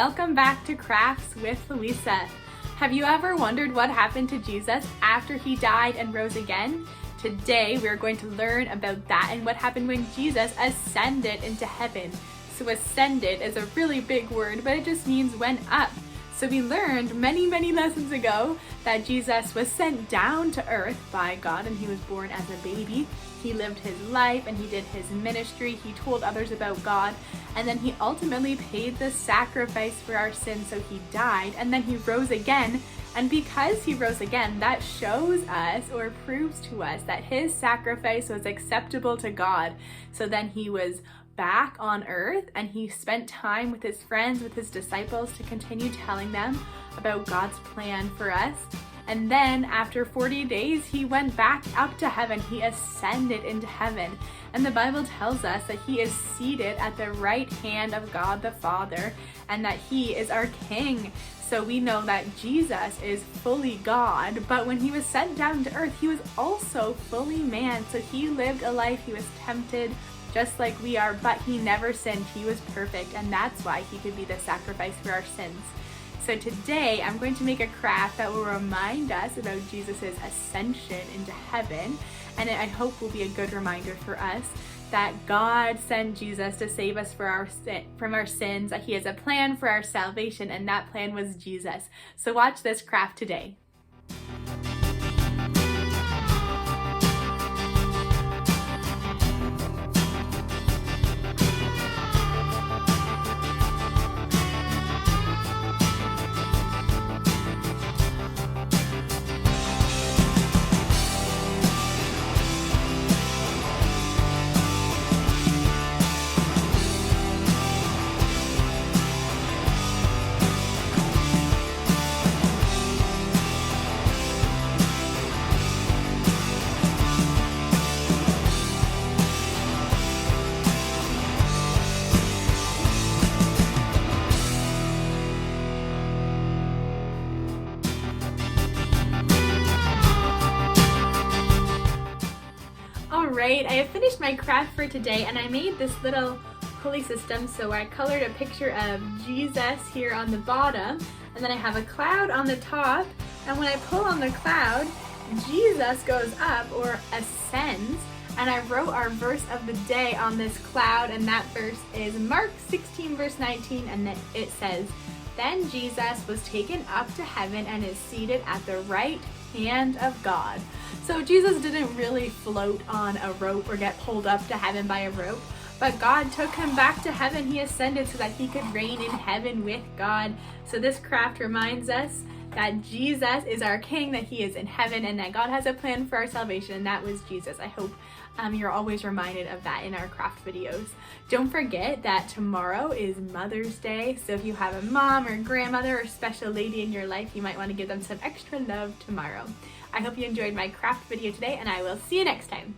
welcome back to Crafts with Louisa. Have you ever wondered what happened to Jesus after he died and rose again? Today we're going to learn about that and what happened when Jesus ascended into heaven. So ascended is a really big word, but it just means went up. So we learned many lessons ago that Jesus was sent down to earth by God and he was born as a baby. He lived his life and he did his ministry. He told others about God, and then he ultimately paid the sacrifice for our sins, so he died and then he rose again. And because he rose again, that shows us or proves to us that his sacrifice was acceptable to God. So then he was back on earth and he spent time with his friends, with his disciples, to continue telling them about God's plan for us. And then after 40 days, he went back up to heaven. He ascended into heaven. And the Bible tells us that he is seated at the right hand of God the Father and that he is our King. So we know that Jesus is fully God, but when he was sent down to earth, he was also fully man. So he lived a life, he was tempted just like we are, but he never sinned. He was perfect, and that's why he could be the sacrifice for our sins. So today I'm going to make a craft that will remind us about Jesus' ascension into heaven, and I hope will be a good reminder for us that God sent Jesus to save us from our sins, that he has a plan for our salvation, and that plan was Jesus. So watch this craft today. Alright, I have finished my craft for today and I made this little pulley system. So I colored a picture of Jesus here on the bottom, and then I have a cloud on the top, and when I pull on the cloud, Jesus goes up or ascends, and I wrote our verse of the day on this cloud, and that verse is Mark 16 verse 19, and then it says, "Then Jesus was taken up to heaven and is seated at the right hand of God." So Jesus didn't really float on a rope or get pulled up to heaven by a rope, but God took him back to heaven. He ascended so that he could reign in heaven with God. So this craft reminds us that Jesus is our King, that he is in heaven, and that God has a plan for our salvation, and that was Jesus. I hope you're always reminded of that in our craft videos. Don't forget that tomorrow is Mother's Day, so if you have a mom or grandmother or special lady in your life, you might want to give them some extra love tomorrow. I hope you enjoyed my craft video today, and I will see you next time.